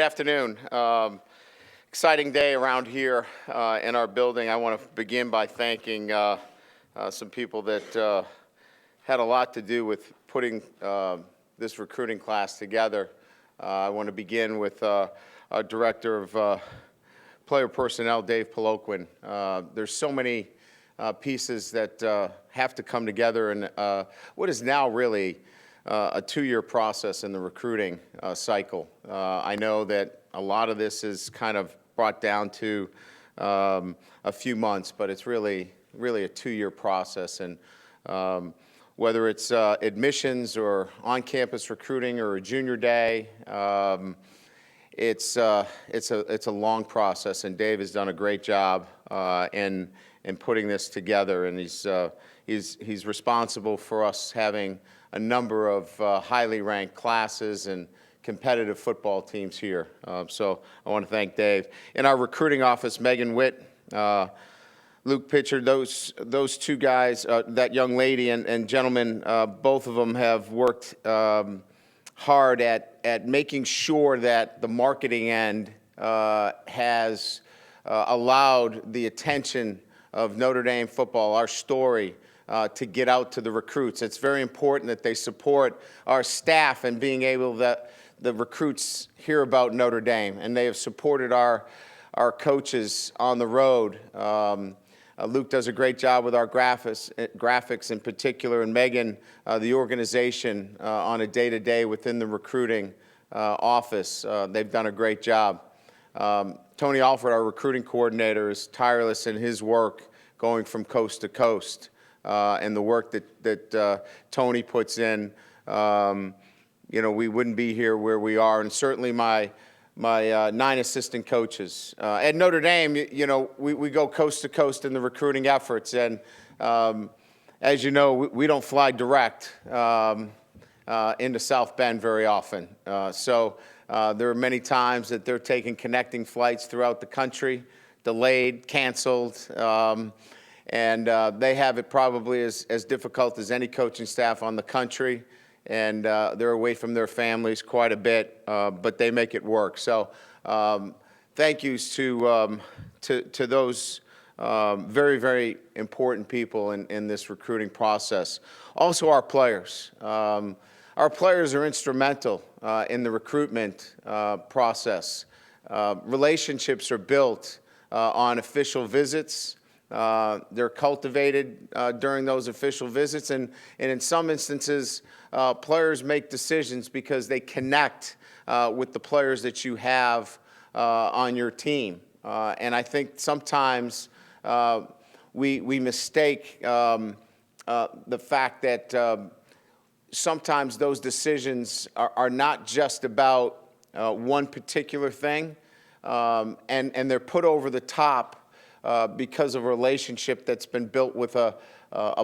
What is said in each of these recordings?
afternoon. Exciting day around here in our building. I want to begin by thanking some people that had a lot to do with putting this recruiting class together. I want to begin with our Director of Player Personnel, Dave Poloquin. There's so many pieces that have to come together in what is now really a 2-year process in the recruiting cycle. I know that a lot of this is kind of brought down to a few months, but it's really a 2-year process. And whether it's admissions or on-campus recruiting or a junior day, it's a long process. And Dave has done a great job in putting this together. And he's responsible for us having a number of highly ranked classes and competitive football teams here. So I want to thank Dave. In our recruiting office, Megan Witt, Luke Pitcher, those two guys, that young lady and gentleman, both of them have worked hard at making sure that the marketing end has allowed the attention of Notre Dame football, our story, to get out to the recruits. It's very important that they support our staff and being able that the recruits hear about Notre Dame, and they have supported our coaches on the road. Luke does a great job with our graphics in particular, and Megan, the organization on a day-to-day within the recruiting office. They've done a great job. Tony Alford, our recruiting coordinator, is tireless in his work going from coast to coast. And the work that Tony puts in, we wouldn't be here where we are. And certainly my 9 assistant coaches. At Notre Dame, we go coast to coast in the recruiting efforts. And as you know, we don't fly direct into South Bend very often. So there are many times that they're taking connecting flights throughout the country, delayed, canceled. And they have it probably as difficult as any coaching staff on the country. And they're away from their families quite a bit, but they make it work. So thank yous to those very, very important people in this recruiting process. Also our players. Our players are instrumental in the recruitment process. Relationships are built on official visits. They're cultivated during those official visits, and in some instances, players make decisions because they connect with the players that you have on your team. And I think sometimes we mistake the fact that sometimes those decisions are not just about one particular thing, and they're put over the top because of a relationship that's been built with a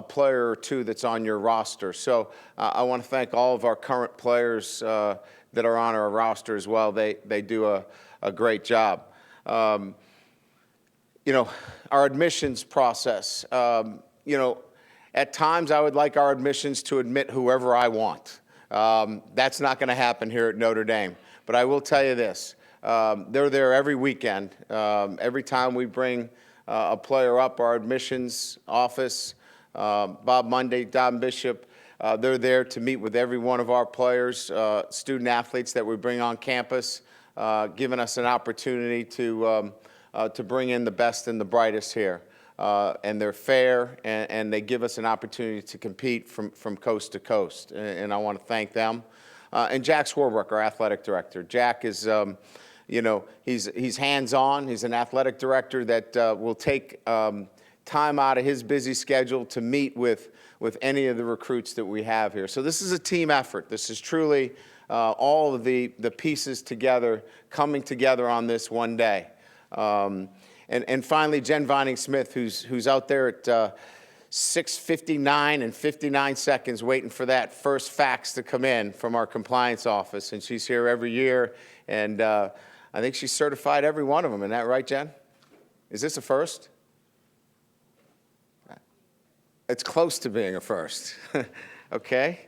player or two that's on your roster. So I want to thank all of our current players that are on our roster as well. They do a great job. Our admissions process, at times I would like our admissions to admit whoever I want. That's not going to happen here at Notre Dame. But I will tell you this. They're there every weekend. Every time we bring a player up, our admissions office, Bob Monday, Don Bishop, they're there to meet with every one of our players, student athletes that we bring on campus, giving us an opportunity to bring in the best and the brightest here. And they're fair, and they give us an opportunity to compete from coast to coast. And I want to thank them. And Jack Swarbrick, our athletic director. Jack is he's hands-on. He's an athletic director that will take time out of his busy schedule to meet with any of the recruits that we have here. So this is a team effort. This is truly all of the pieces together, coming together on this one day. And finally, Jen Vining-Smith, who's out there at 6:59 and 59 seconds waiting for that first fax to come in from our compliance office. And she's here every year, and I think she's certified every one of them. Isn't that right, Jen? Is this a first? It's close to being a first. Okay.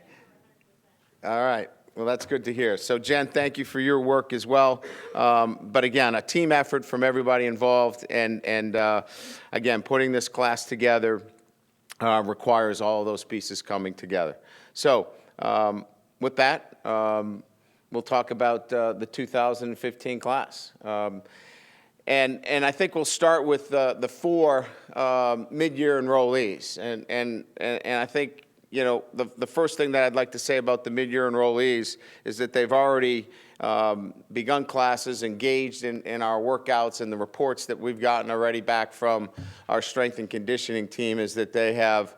All right. Well, that's good to hear. So, Jen, thank you for your work as well. But again, a team effort from everybody involved, and again, putting this class together requires all of those pieces coming together. So, with that, we'll talk about the 2015 class. And I think we'll start with the four mid-year enrollees. And I think, you know, the first thing that I'd like to say about the mid-year enrollees is that they've already begun classes, engaged in our workouts, and the reports that we've gotten already back from our strength and conditioning team is that they have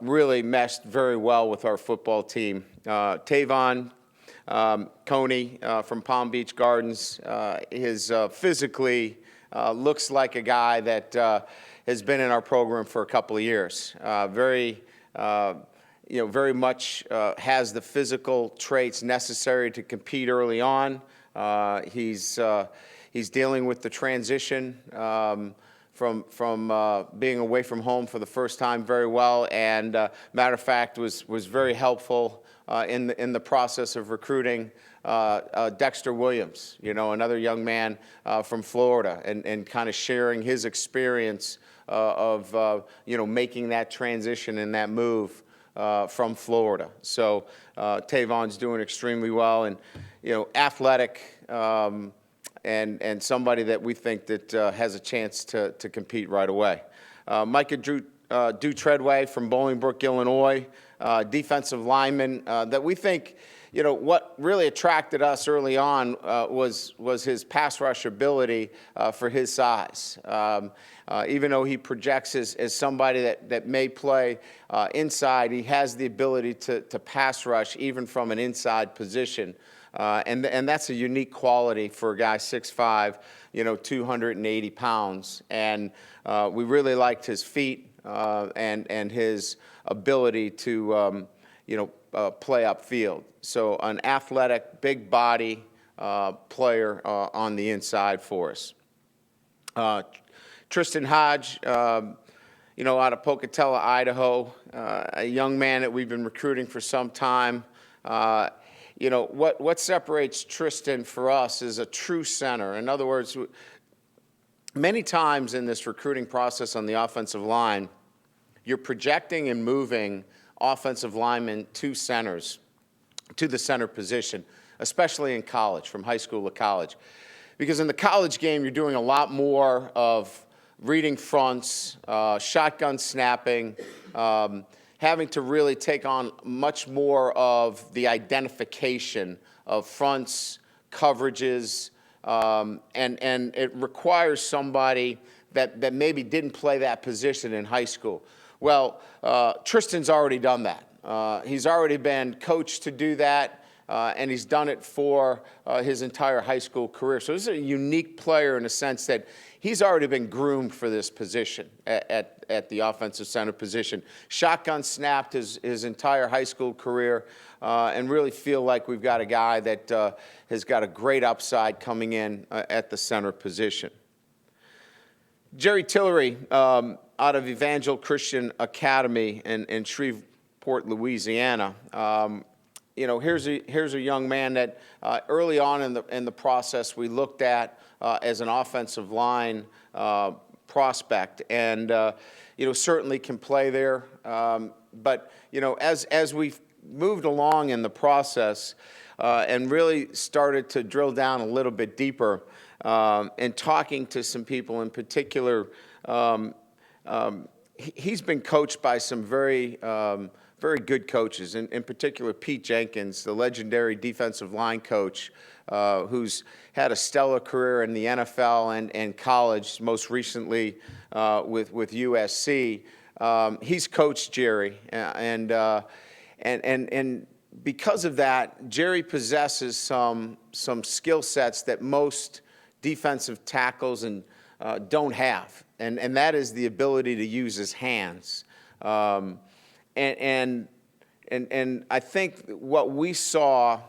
really meshed very well with our football team. Tavon Coney from Palm Beach Gardens is physically looks like a guy that has been in our program for a couple of years. Very much has the physical traits necessary to compete early on. He's dealing with the transition from being away from home for the first time very well, and matter of fact was very helpful in the process of recruiting Dexter Williams, you know, another young man from Florida, and kind of sharing his experience of making that transition and that move from Florida. So Tavon's doing extremely well, and athletic, and somebody that we think that has a chance to compete right away. Micah Treadway from Bolingbrook, Illinois, defensive lineman that we think, what really attracted us early on was his pass rush ability for his size. Even though he projects as somebody that may play inside, he has the ability to pass rush even from an inside position. And that's a unique quality for a guy 6'5", 280 pounds. And we really liked his feet and his ability to, play upfield. So an athletic, big body player on the inside for us. Tristan Hodge, out of Pocatello, Idaho, a young man that we've been recruiting for some time. What separates Tristan for us is a true center. In other words, many times in this recruiting process on the offensive line, you're projecting and moving offensive linemen to centers, to the center position, especially in college, from high school to college. Because in the college game, you're doing a lot more of reading fronts, shotgun snapping, having to really take on much more of the identification of fronts, coverages, and it requires somebody that maybe didn't play that position in high school. Well, Tristan's already done that. He's already been coached to do that, and he's done it for his entire high school career. So this is a unique player in the sense that he's already been groomed for this position at the offensive center position. Shotgun snapped his entire high school career, and really feel like we've got a guy that has got a great upside coming in at the center position. Jerry Tillery, out of Evangel Christian Academy in Shreveport, Louisiana. Here's a young man that early on in the process we looked at as an offensive line prospect, and certainly can play there. But as we've moved along in the process and really started to drill down a little bit deeper, and talking to some people in particular, he's been coached by some very good coaches, in particular Pete Jenkins, the legendary defensive line coach, who's had a stellar career in the NFL and college, most recently with USC. He's coached Jerry, and because of that, Jerry possesses some skill sets that most defensive tackles don't have, and that is the ability to use his hands. And I think what we saw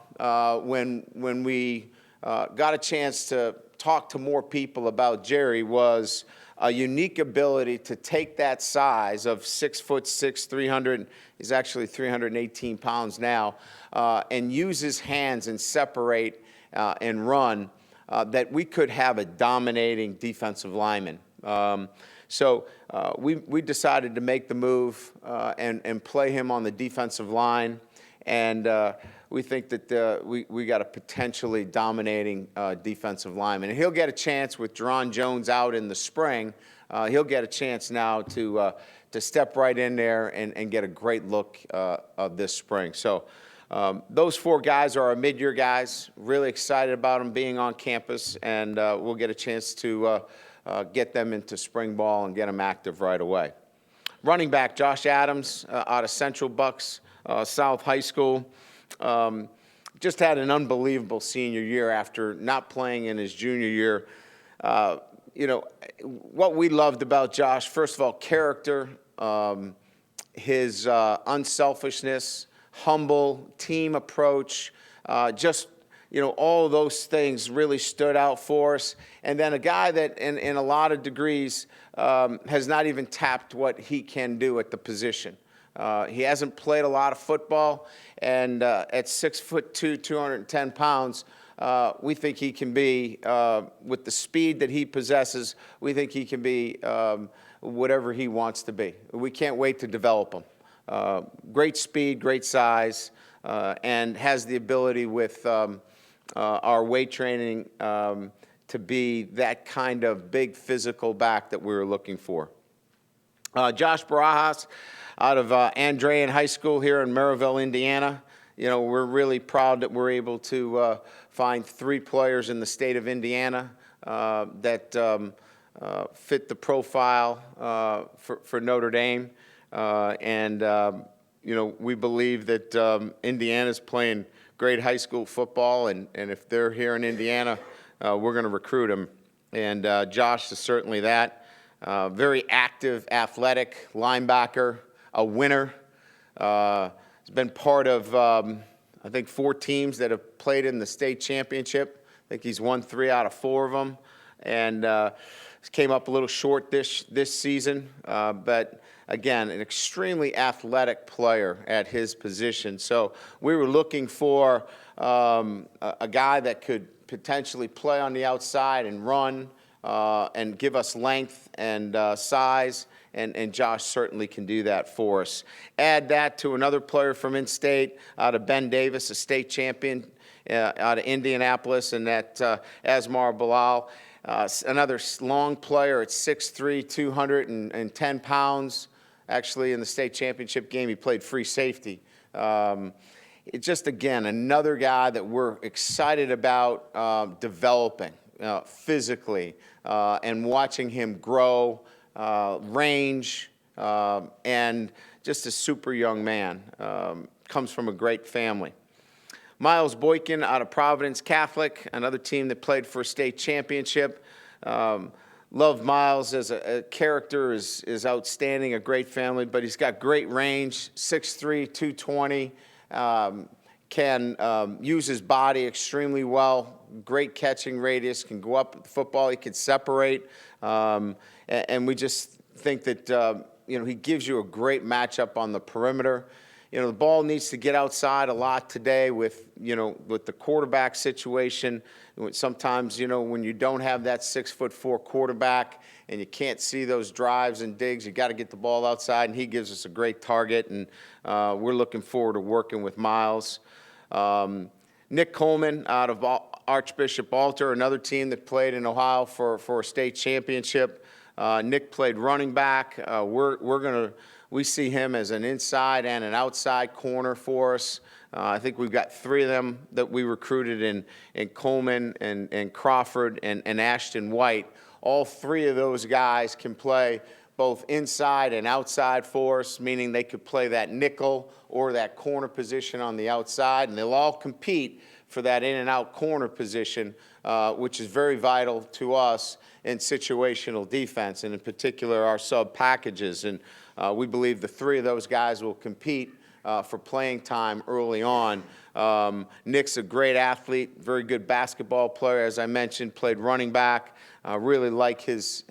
when we got a chance to talk to more people about Jerry was a unique ability to take that size of 6'6", 300, he's actually 318 pounds now, and use his hands and separate and run, that we could have a dominating defensive lineman. So we decided to make the move and play him on the defensive line, and we think that we got a potentially dominating defensive lineman. And he'll get a chance with Jerron Jones out in the spring. He'll get a chance now to step right in there and get a great look of this spring. So those 4 guys are our mid-year guys. Really excited about them being on campus, and we'll get a chance to get them into spring ball and get them active right away. Running back Josh Adams out of Central Bucks South High School. Just had an unbelievable senior year after not playing in his junior year. You know, what we loved about Josh, first of all, character, his unselfishness, humble, team approach, just, you know, all of those things really stood out for us. And then a guy that in a lot of degrees has not even tapped what he can do at the position. He hasn't played a lot of football, and at 6'2", 210 pounds, we think he can be, with the speed that he possesses, we think he can be whatever he wants to be. We can't wait to develop him. Great speed, great size, and has the ability with our weight training to be that kind of big physical back that we were looking for. Josh Barajas out of Andrean High School here in Maryville, Indiana. You know, we're really proud that we're able to find 3 players in the state of Indiana that fit the profile for Notre Dame. You know, we believe that Indiana's playing great high school football, and if they're here in Indiana, we're going to recruit them. And Josh is certainly that. Very active, athletic linebacker, a winner. He's been part of, I think, 4 teams that have played in the state championship. I think he's won 3 out of 4 of them, and came up a little short this season. But again, an extremely athletic player at his position. So we were looking for a guy that could potentially play on the outside and run and give us length and size. And Josh certainly can do that for us. Add that to another player from in-state out of Ben Davis, a state champion out of Indianapolis, and that Asmar Bilal, another long player at 6'3", 210 pounds. Actually, in the state championship game, he played free safety. It's just, again, another guy that we're excited about developing physically and watching him grow. Range, and just a super young man. Comes from a great family. Miles Boykin out of Providence Catholic, another team that played for a state championship. Love Miles as a character, is outstanding, a great family, but he's got great range, 6'3", 220, can use his body extremely well, great catching radius, can go up with the football, he can separate. And we just think that, you know, he gives you a great matchup on the perimeter. You know, the ball needs to get outside a lot today with, you know, with the quarterback situation. Sometimes, you know, when you don't have that 6'4" quarterback and you can't see those drives and digs, you got to get the ball outside, and he gives us a great target, and we're looking forward to working with Miles. Nick Coleman out of Archbishop Alter, another team that played in Ohio for a state championship. Nick played running back. We see him as an inside and an outside corner for us. I think we've got 3 of them that we recruited in Coleman and Crawford and Ashton White. All 3 of those guys can play both inside and outside for us, meaning they could play that nickel or that corner position on the outside, and they'll all compete for that in and out corner position, which is very vital to us in situational defense, and in particular our sub packages. And we believe the 3 of those guys will compete for playing time early on. Nick's a great athlete, very good basketball player, as I mentioned, played running back. Really like his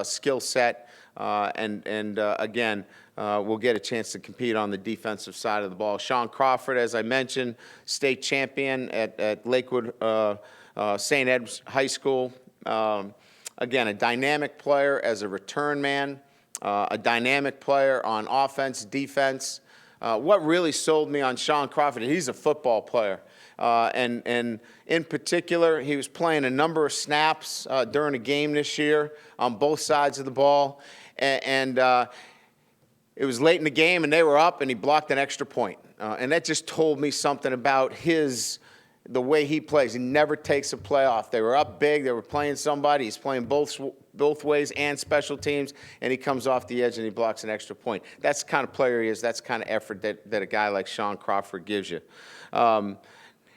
skill set, and again, we'll get a chance to compete on the defensive side of the ball. Sean Crawford, as I mentioned, state champion at Lakewood St. Ed's High School. Again, a dynamic player as a return man, a dynamic player on offense, defense. What really sold me on Sean Crawford, he's a football player. And in particular, he was playing a number of snaps during a game this year on both sides of the ball. And it was late in the game, and they were up, and he blocked an extra point. And that just told me something about the way he plays. He never takes a play off. They were up big. They were playing somebody. He's playing both ways and special teams, and he comes off the edge and he blocks an extra point. That's the kind of player he is. That's the kind of effort that a guy like Sean Crawford gives you.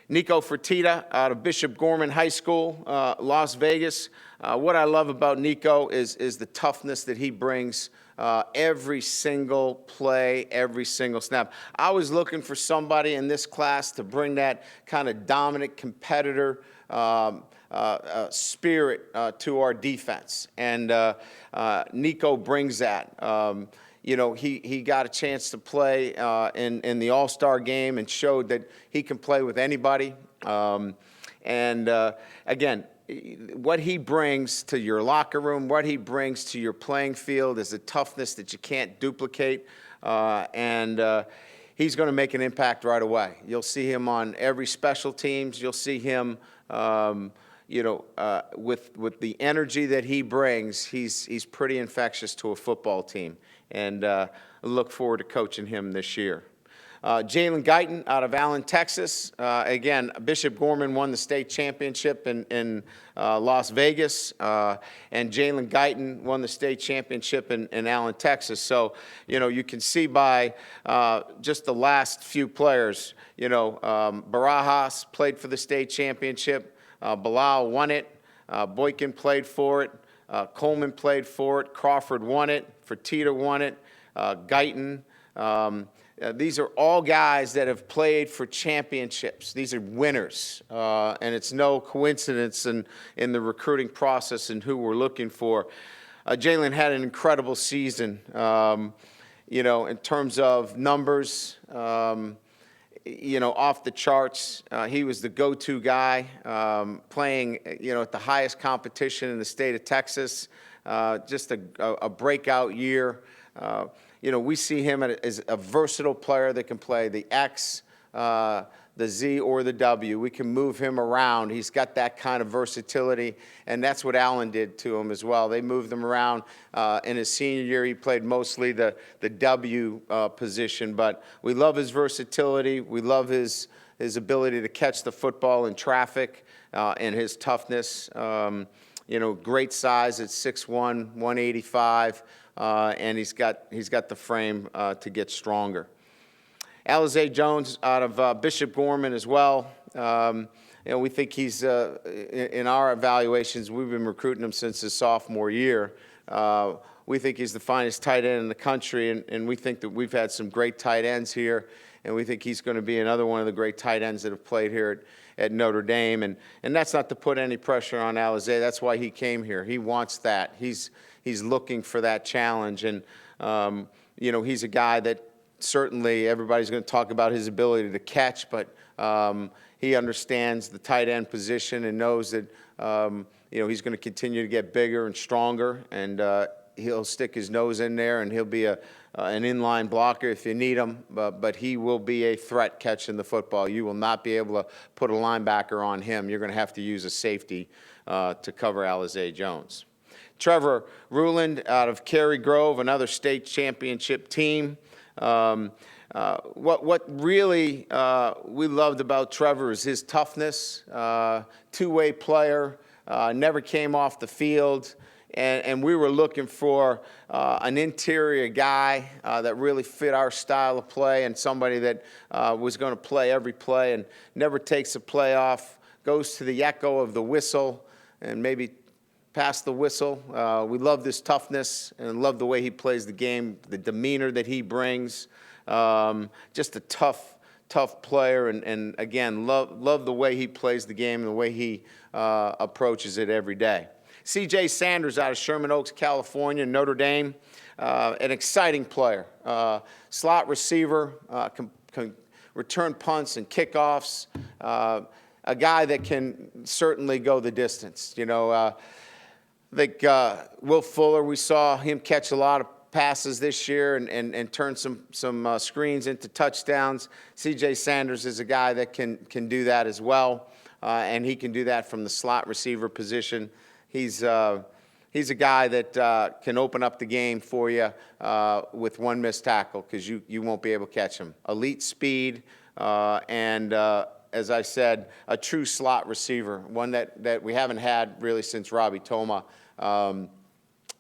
Nico Fertitta out of Bishop Gorman High School, Las Vegas. What I love about Nico is the toughness that he brings every single play, every single snap. I was looking for somebody in this class to bring that kind of dominant competitor spirit to our defense, and Nico brings that. You know, he got a chance to play in the All-Star game and showed that he can play with anybody. Again, what he brings to your locker room, what he brings to your playing field is a toughness that you can't duplicate, and he's going to make an impact right away. You'll see him on every special teams. You'll see him, you know, with the energy that he brings, he's pretty infectious to a football team, and I look forward to coaching him this year. Jalen Guyton out of Allen, Texas. Again, Bishop Gorman won the state championship in Las Vegas, and Jalen Guyton won the state championship in Allen, Texas. So, you know, you can see by just the last few players, you know, Barajas played for the state championship. Bilal won it. Boykin played for it. Coleman played for it. Crawford won it. Fertitta won it. Guyton. These are all guys that have played for championships. These are winners, and it's no coincidence in the recruiting process and who we're looking for. Jalen had an incredible season, you know, in terms of numbers, you know, off the charts. He was the go-to guy, playing, you know, at the highest competition in the state of Texas. Just a breakout year. You know, we see him as a versatile player that can play the X, the Z, or the W. We can move him around. He's got that kind of versatility, and that's what Allen did to him as well. They moved him around. In his senior year, he played mostly the W position, but we love his versatility. We love his ability to catch the football in traffic, and his toughness. You know, great size at 6'1", 185. And he's got the frame to get stronger. Alizé Jones out of Bishop Gorman as well. You know, we think he's in our evaluations. We've been recruiting him since his sophomore year. We think he's the finest tight end in the country, and we think that we've had some great tight ends here, and we think he's going to be another one of the great tight ends that have played here at Notre Dame. And that's not to put any pressure on Alizé. That's why he came here. He wants that. He's looking for that challenge, and you know, he's a guy that certainly everybody's going to talk about his ability to catch, but he understands the tight end position and knows that you know, he's going to continue to get bigger and stronger, and he'll stick his nose in there, and he'll be an inline blocker if you need him, but he will be a threat catching the football. You will not be able to put a linebacker on him. You're going to have to use a safety to cover Alizé Jones. Trevor Ruland out of Cary Grove, another state championship team. What really we loved about Trevor is his toughness, two-way player, never came off the field, and we were looking for an interior guy that really fit our style of play, and somebody that was going to play every play and never takes a play off, goes to the echo of the whistle, and maybe pass the whistle. We love this toughness and love the way he plays the game, the demeanor that he brings. Just a tough player, and again, love the way he plays the game and the way he approaches it every day. C.J. Sanders out of Sherman Oaks, California, Notre Dame, an exciting player. Slot receiver, can return punts and kickoffs. A guy that can certainly go the distance. I think Will Fuller, we saw him catch a lot of passes this year and turn some screens into touchdowns. C.J. Sanders is a guy that can do that as well, and he can do that from the slot receiver position. He's a guy that can open up the game for you with one missed tackle because you won't be able to catch him. Elite speed and as I said, a true slot receiver, one that we haven't had really since Robbie Toma.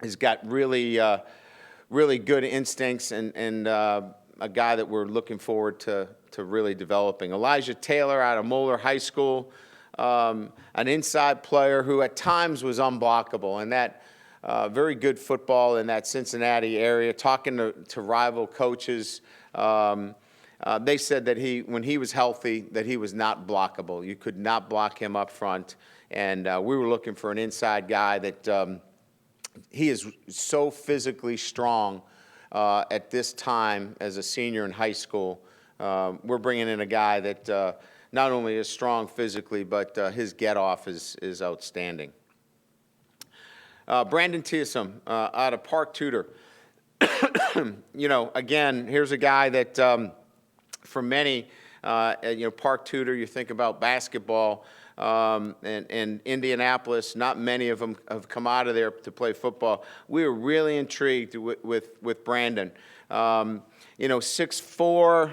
He's got really good instincts and a guy that we're looking forward to really developing. Elijah Taylor out of Moeller High School, an inside player who at times was unblockable, and that very good football in that Cincinnati area. Talking to rival coaches, they said that when he was healthy, that he was not blockable. You could not block him up front, and we were looking for an inside guy that he is so physically strong at this time as a senior in high school. We're bringing in a guy that not only is strong physically, but his get-off is outstanding. Brandon Teasom out of Park Tudor. Again, here's a guy that for many, Park Tudor, you think about basketball, and Indianapolis, not many of them have come out of there to play football. We were really intrigued with Brandon. 6'4",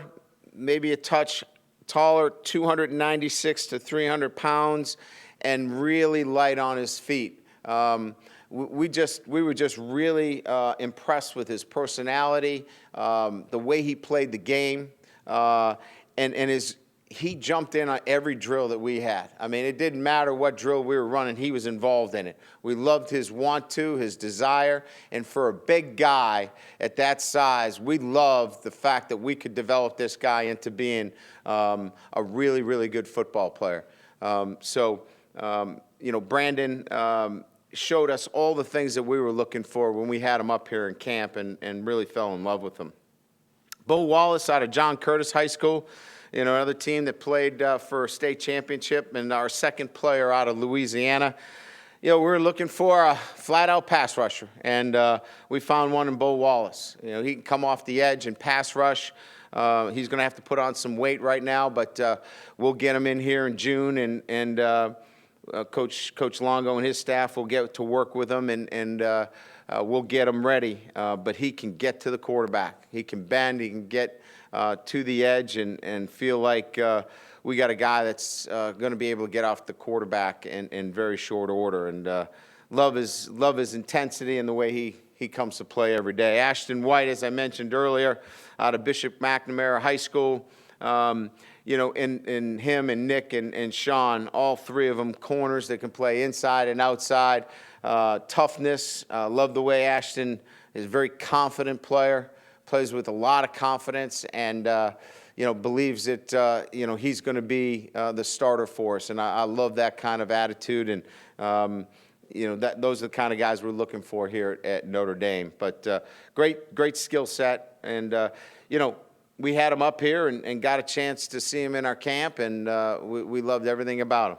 maybe a touch taller, 296 to 300 pounds, and really light on his feet. We were just really impressed with his personality, the way he played the game, and he jumped in on every drill that we had. I mean, it didn't matter what drill we were running, he was involved in it. We loved his want-to, his desire, and for a big guy at that size, we loved the fact that we could develop this guy into being a really, really good football player. Brandon showed us all the things that we were looking for when we had him up here in camp and really fell in love with him. Bo Wallace out of John Curtis High School, another team that played for a state championship, and our second player out of Louisiana. We're looking for a flat-out pass rusher, and we found one in Bo Wallace. He can come off the edge and pass rush. He's going to have to put on some weight right now, but we'll get him in here in June, and Coach Longo and his staff will get to work with him, and we'll get him ready. But he can get to the quarterback. He can bend. He can get to the edge and feel like we got a guy that's going to be able to get off the quarterback in very short order. And love his intensity and the way he comes to play every day. Ashton White, as I mentioned earlier, out of Bishop McNamara High School. In him and Nick and Sean, all three of them corners that can play inside and outside. Toughness. Love the way Ashton is a very confident player, plays with a lot of confidence, and believes that he's going to be the starter for us. And I love that kind of attitude, and those are the kind of guys we're looking for here at Notre Dame. But great skill set, and we had him up here and got a chance to see him in our camp, and we loved everything about him.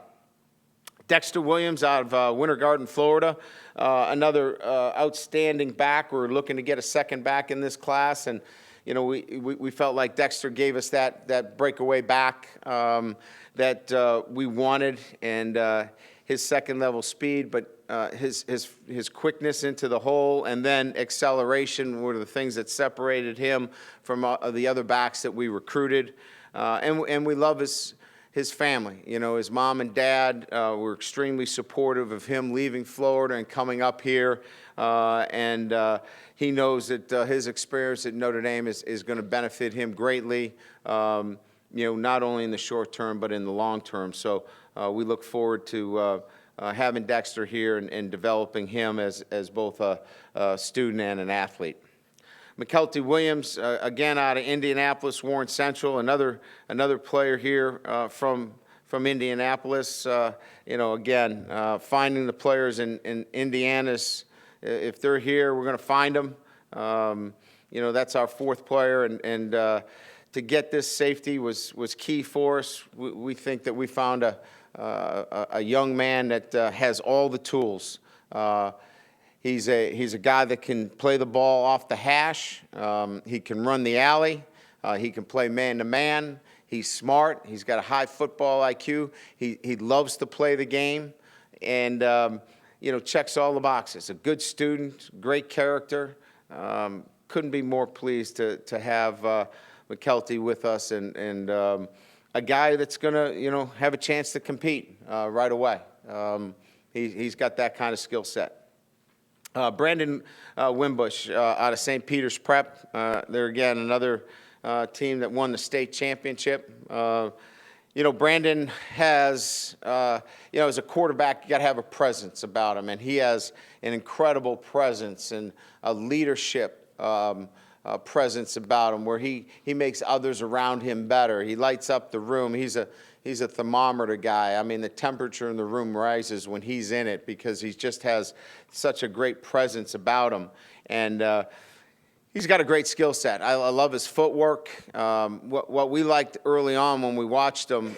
Dexter Williams out of Winter Garden, Florida, another outstanding back. We're looking to get a second back in this class, and we felt like Dexter gave us that breakaway back that we wanted, and his second level speed, but his quickness into the hole and then acceleration were the things that separated him from the other backs that we recruited. And we love his family. His mom and dad were extremely supportive of him leaving Florida and coming up here. And he knows that his experience at Notre Dame is going to benefit him greatly, not only in the short term, but in the long term. So we look forward to having Dexter here and developing him as both a student and an athlete. McKelty Williams, again out of Indianapolis, Warren Central, another player here from Indianapolis. Again, finding the players in Indiana's, if they're here, we're going to find them. That's our fourth player, and to get this safety was key for us. We think that we found a young man that has all the tools. He's a guy that can play the ball off the hash. He can run the alley. He can play man-to-man. He's smart. He's got a high football IQ. He loves to play the game, and checks all the boxes. A good student, great character. Couldn't be more pleased to have McKelty with us, and a guy that's going to have a chance to compete right away. He's got that kind of skill set. Brandon Wimbush out of St. Peter's Prep. They're, again, another team that won the state championship. Brandon has, as a quarterback, you got to have a presence about him, and he has an incredible presence and a leadership presence about him where he makes others around him better. He lights up the room. He's a thermometer guy. I mean, the temperature in the room rises when he's in it because he just has such a great presence about him. And he's got a great skill set. I love his footwork. What we liked early on when we watched him,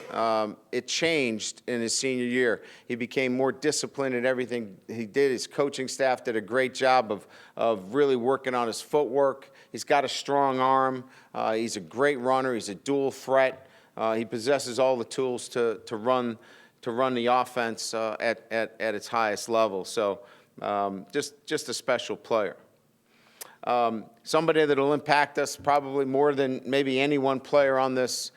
it changed in his senior year. He became more disciplined in everything he did. His coaching staff did a great job of really working on his footwork. He's got a strong arm. He's a great runner. He's a dual threat. He possesses all the tools to run the offense at its highest level. So just a special player. Somebody that will impact us probably more than maybe any one player on this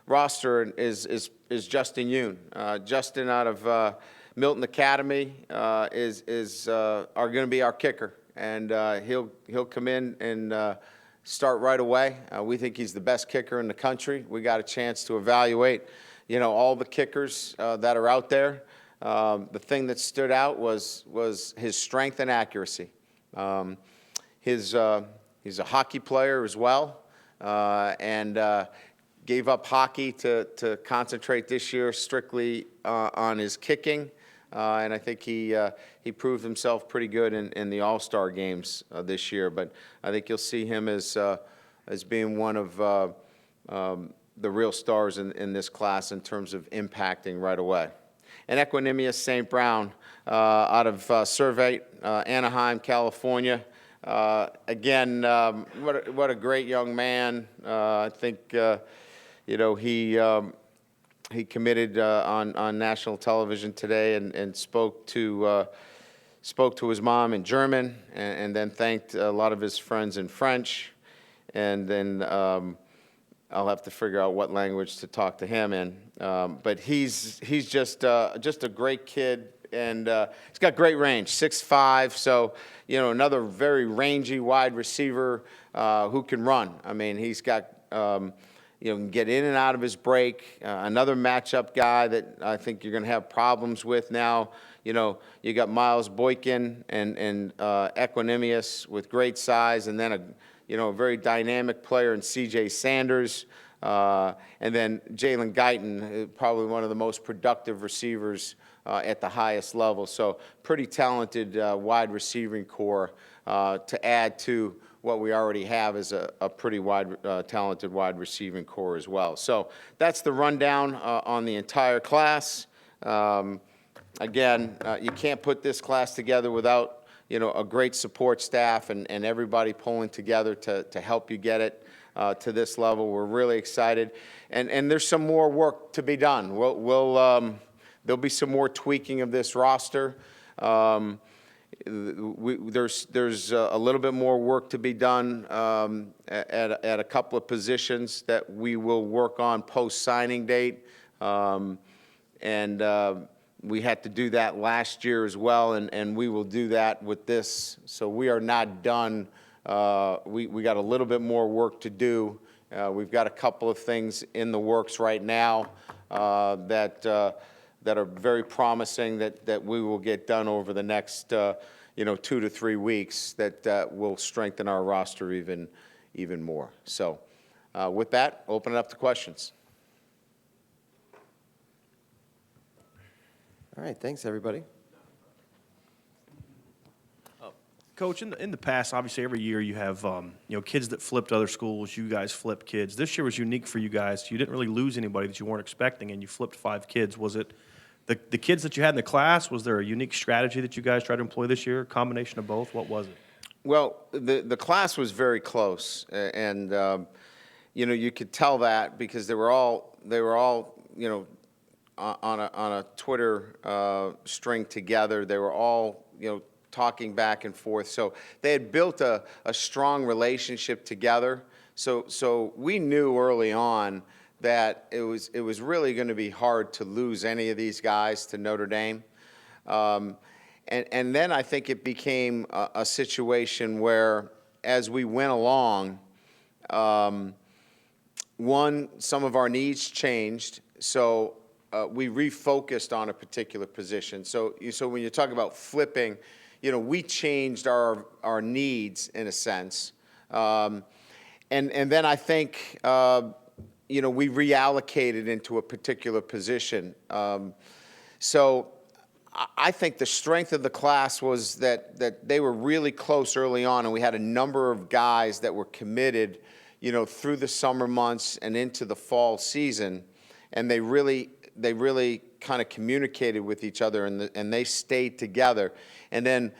roster is Justin Yoon. Justin out of Milton Academy are going to be our kicker, and he'll come in and start right away. We think he's the best kicker in the country. We got a chance to evaluate, all the kickers that are out there. The thing that stood out was his strength and accuracy. He's a hockey player as well, and gave up hockey to concentrate this year strictly on his kicking. And I think he proved himself pretty good in the All-Star games this year. But I think you'll see him as being one of the real stars in this class in terms of impacting right away. And Equanimous St. Brown out of Survey, Anaheim, California. Again, what a great young man. I think he committed on national television today and spoke to his mom in German and then thanked a lot of his friends in French, and then I'll have to figure out what language to talk to him in. But he's just a great kid, and he's got great range, 6'5", so another very rangy wide receiver who can run. I mean, he's got can get in and out of his break. Another matchup guy that I think you're going to have problems with now. You got Miles Boykin and Equanimous with great size, and then a very dynamic player in C.J. Sanders, and then Jalen Guyton, probably one of the most productive receivers at the highest level. So pretty talented wide receiving core to add to what we already have is a pretty talented wide receiving core as well. So that's the rundown on the entire class. Again, you can't put this class together without a great support staff and everybody pulling together to help you get it to this level. We're really excited, and there's some more work to be done. There'll be some more tweaking of this roster. There's a little bit more work to be done at a couple of positions that we will work on post-signing date, and we had to do that last year as well, and we will do that with this. So we are not done. We got a little bit more work to do. We've got a couple of things in the works right now that that are very promising that we will get done over the next 2 to 3 weeks that will strengthen our roster even more. So with that, open it up to questions. All right, thanks, everybody. Coach, in the past, obviously every year you have kids that flipped other schools. You guys flipped kids. This year was unique for you guys. You didn't really lose anybody that you weren't expecting, and you flipped 5 kids. Was it the kids that you had in the class? Was there a unique strategy that you guys tried to employ this year? A combination of both? What was it? Well, the class was very close, and you could tell that because they were all on a Twitter string together. They were all talking back and forth. So they had built a strong relationship together. So we knew early on that it was really going to be hard to lose any of these guys to Notre Dame. And then I think it became a situation where, as we went along, some of our needs changed. So we refocused on a particular position. So when you talk about flipping, we changed our needs in a sense. And then I think, we reallocated into a particular position. So I think the strength of the class was that they were really close early on, and we had a number of guys that were committed, through the summer months and into the fall season, and they really kind of communicated with each other, and they stayed together. And then,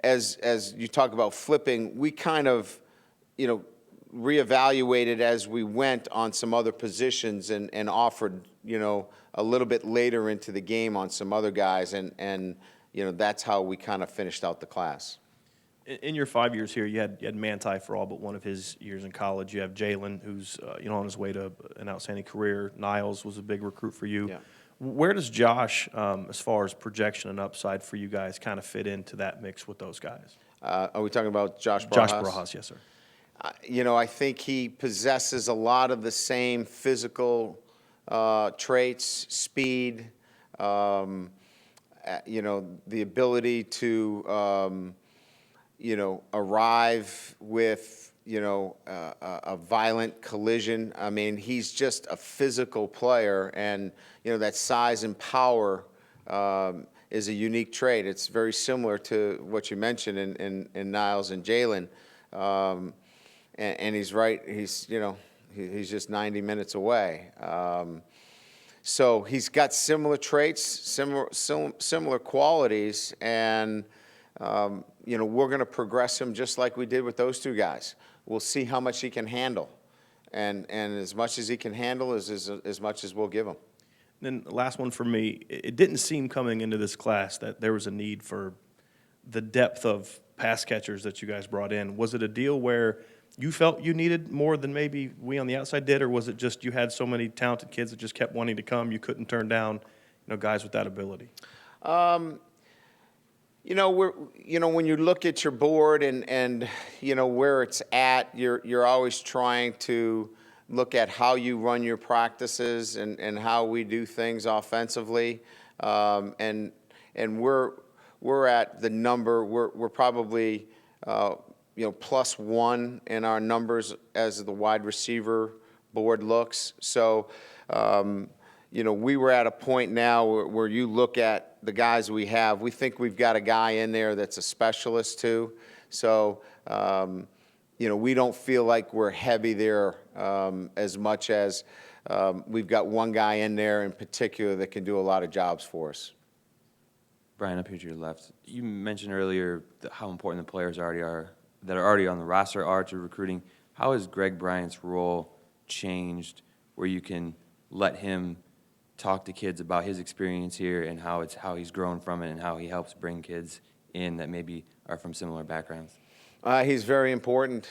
as you talk about flipping, we kind of, reevaluated as we went on some other positions and offered, a little bit later into the game on some other guys, and that's how we kind of finished out the class. In your 5 years here, you had Manti for all but one of his years in college. You have Jalen, who's on his way to an outstanding career. Niles was a big recruit for you. Yeah. Where does Josh, as far as projection and upside for you guys, kind of fit into that mix with those guys? Are we talking about Josh Barajas? Josh Barajas, yes, sir. I think he possesses a lot of the same physical traits, speed, the ability to, arrive with, a violent collision. I mean, he's just a physical player, and, that size and power is a unique trait. It's very similar to what you mentioned in Niles and Jalen. And he's right. He's just 90 minutes away. So he's got similar traits, similar qualities, and we're going to progress him just like we did with those 2 guys. We'll see how much he can handle, and as much as he can handle is as much as we'll give him. And then the last one for me, it didn't seem coming into this class that there was a need for the depth of pass catchers that you guys brought in. Was it a deal where you felt you needed more than maybe we on the outside did, or was it just you had so many talented kids that just kept wanting to come, you couldn't turn down, guys with that ability? When you look at your board and where it's at, you're always trying to look at how you run your practices and how we do things offensively. And we're at the number, we're probably +1 in our numbers as the wide receiver board looks. So, we were at a point now where you look at the guys we have. We think we've got a guy in there that's a specialist too. So, we don't feel like we're heavy there as much as we've got one guy in there in particular that can do a lot of jobs for us. Brian, up here to your left, you mentioned earlier how important the players that are already on the roster are to recruiting. How has Greg Bryant's role changed where you can let him talk to kids about his experience here and how he's grown from it and how he helps bring kids in that maybe are from similar backgrounds? He's very important.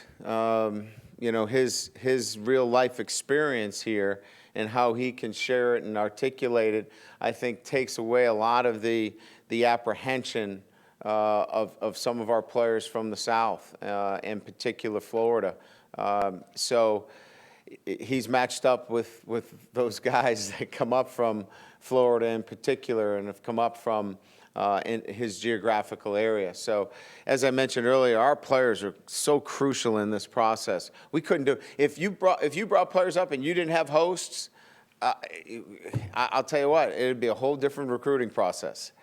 His real life experience here and how he can share it and articulate it, I think takes away a lot of the apprehension of some of our players from the South, in particular Florida. So, he's matched up with those guys that come up from Florida in particular and have come up from in his geographical area. So as I mentioned earlier, our players are so crucial in this process. We couldn't do, if you brought players up and you didn't have hosts, I'll tell you what, it'd be a whole different recruiting process.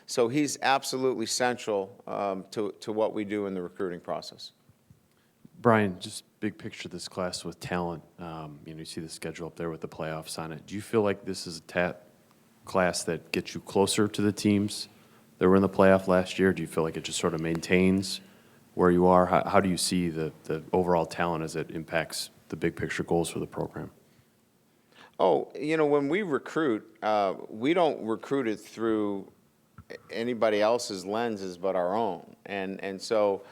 So he's absolutely central to what we do in the recruiting process. Brian, just big picture this class with talent. You see the schedule up there with the playoffs on it. Do you feel like this is a class that gets you closer to the teams that were in the playoff last year? Do you feel like it just sort of maintains where you are? How do you see the overall talent as it impacts the big picture goals for the program? Oh, when we recruit, we don't recruit it through anybody else's lenses but our own. And so,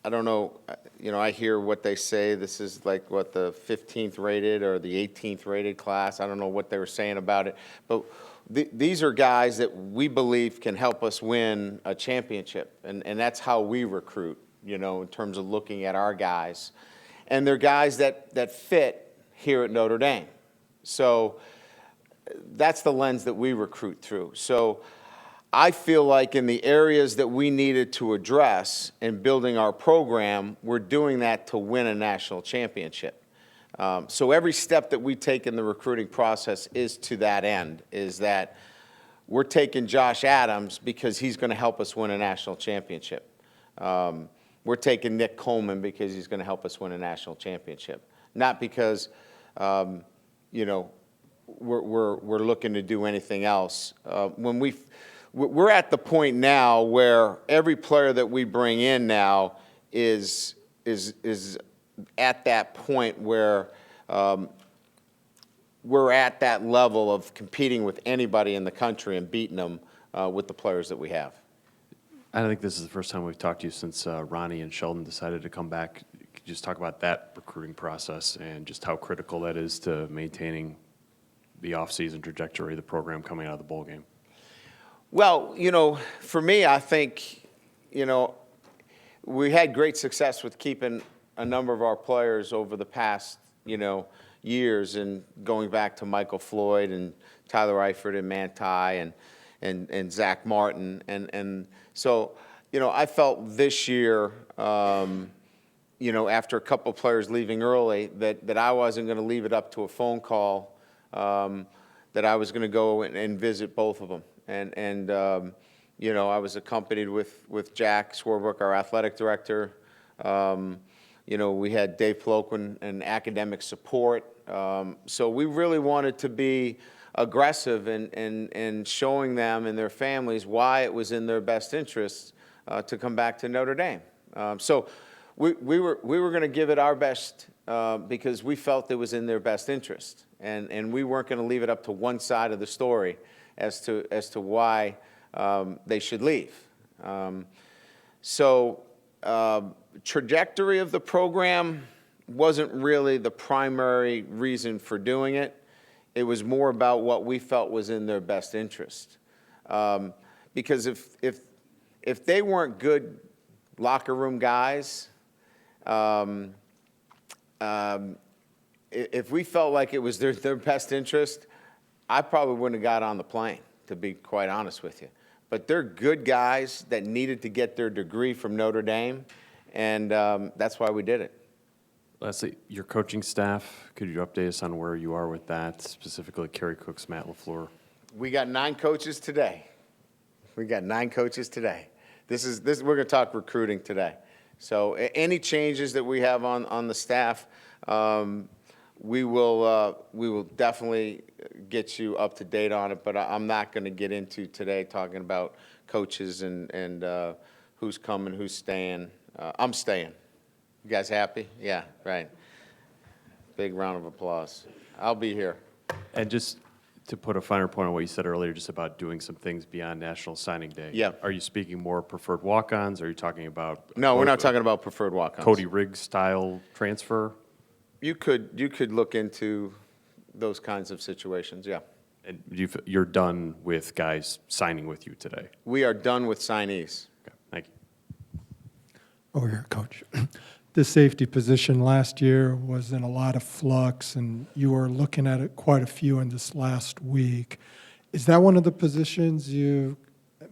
I don't know, I hear what they say. This is like, what, the 15th rated or the 18th rated class. I don't know what they were saying about it. But these are guys that we believe can help us win a championship. And that's how we recruit, in terms of looking at our guys. And they're guys that fit here at Notre Dame. So that's the lens that we recruit through. So I feel like in the areas that we needed to address in building our program, we're doing that to win a national championship. So every step that we take in the recruiting process is to that end, is that we're taking Josh Adams because he's going to help us win a national championship. We're taking Nick Coleman because he's going to help us win a national championship. Not because, we're looking to do anything else. We're at the point now where every player that we bring in now is at that point where we're at that level of competing with anybody in the country and beating them with the players that we have. I think this is the first time we've talked to you since Ronnie and Sheldon decided to come back. Could you just talk about that recruiting process and just how critical that is to maintaining the offseason trajectory of the program coming out of the bowl game? Well, for me, I think, we had great success with keeping a number of our players over the past, years, and going back to Michael Floyd and Tyler Eifert and Manti and Zach Martin. And so, I felt this year, after a couple of players leaving early, that I wasn't going to leave it up to a phone call, that I was going to go and visit both of them. And I was accompanied with Jack Swarbrick, our athletic director. We had Dave Floquin and academic support. So we really wanted to be aggressive in showing them and their families why it was in their best interest to come back to Notre Dame. So we were going to give it our best because we felt it was in their best interest. And we weren't going to leave it up to one side of the story as to why they should leave. Trajectory of the program wasn't really the primary reason for doing it. It was more about what we felt was in their best interest. Because if they weren't good locker room guys, if we felt like it was their best interest, I probably wouldn't have got on the plane, to be quite honest with you. But they're good guys that needed to get their degree from Notre Dame, and that's why we did it. Lastly, your coaching staff, could you update us on where you are with that, specifically Kerry Cooks, Matt LaFleur? We got 9 coaches today. We're going to talk recruiting today. So any changes that we have on the staff, we will definitely get you up to date on it, but I'm not going to get into today talking about coaches and who's coming, who's staying. I'm staying. You guys happy? Yeah, right. Big round of applause. I'll be here. And just to put a finer point on what you said earlier, just about doing some things beyond National Signing Day. Yeah. Are you speaking more preferred walk-ons? Are you talking about? No, we're not talking about preferred walk-ons. Cody Riggs style transfer? You could look into those kinds of situations, yeah. And you're done with guys signing with you today? We are done with signees. Okay, thank you. Over here, Coach. the safety position last year was in a lot of flux, and you were looking at it quite a few in this last week. Is that one of the positions you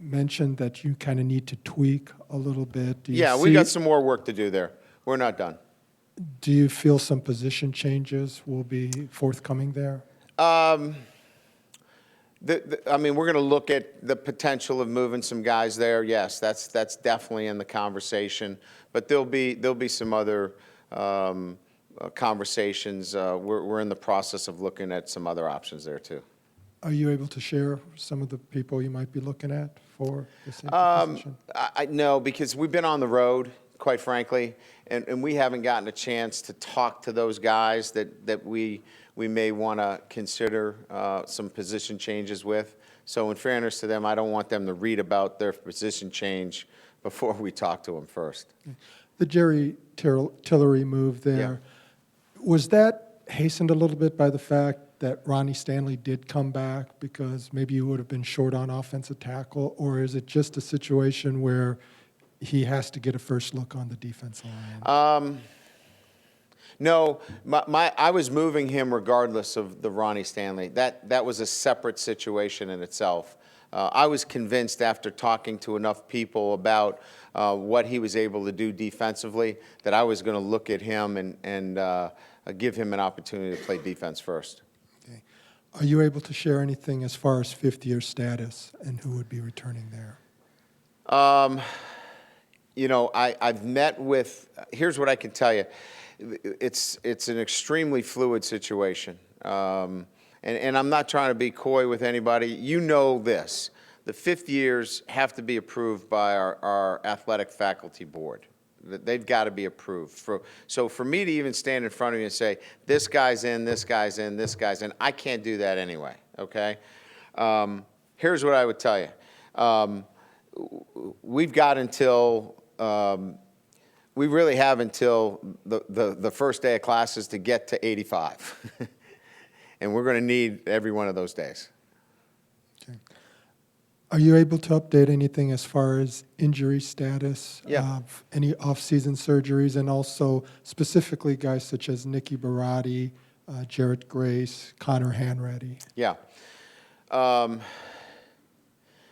mentioned that you kind of need to tweak a little bit? Do you Yeah, we see- got some more work to do there. We're not done. Do you feel some position changes will be forthcoming there? I mean, we're going to look at the potential of moving some guys there. Yes, that's definitely in the conversation. But there'll be some other conversations. We're in the process of looking at some other options there too. Are you able to share some of the people you might be looking at for the safety position? No, because we've been on the road, quite frankly, and we haven't gotten a chance to talk to those guys that we may want to consider some position changes with. So in fairness to them, I don't want them to read about their position change before we talk to them first. The Jerry Tillery move there, was that hastened a little bit by the fact that Ronnie Stanley did come back because maybe you would have been short on offensive tackle, or is it just a situation where he has to get a first look on the defensive line? No, I was moving him regardless of the Ronnie Stanley. That was a separate situation in itself. I was convinced after talking to enough people about what he was able to do defensively that I was going to look at him and give him an opportunity to play defense first. Okay. Are you able to share anything as far as fifth-year status and who would be returning there? You know, I've met with, here's what I can tell you. It's an extremely fluid situation. And I'm not trying to be coy with anybody. You know this. The fifth years have to be approved by our athletic faculty board. They've got to be approved. So for me to even stand in front of you and say, this guy's in, this guy's in, this guy's in, I can't do that anyway, okay? Here's what I would tell you. We've got until, we really have until the first day of classes to get to 85. And we're going to need every one of those days. Okay. Are you able to update anything as far as injury status? Yeah. Of any off-season surgeries, and also specifically guys such as Nicky Barati, Jarrett Grace, Connor Hanratty? Yeah.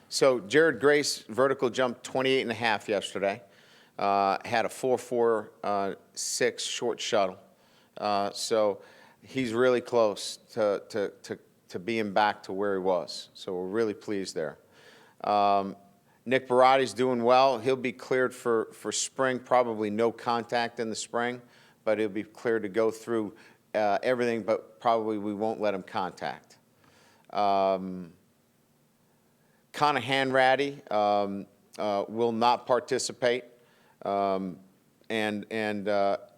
So Jared Grace vertical jumped 28 and a half yesterday. Had a 4.46 short shuttle. So he's really close to being back to where he was. So we're really pleased there. Nick Barati's doing well. He'll be cleared for spring, probably no contact in the spring, but he'll be cleared to go through everything, but probably we won't let him contact. Connor Hanratty will not participate, and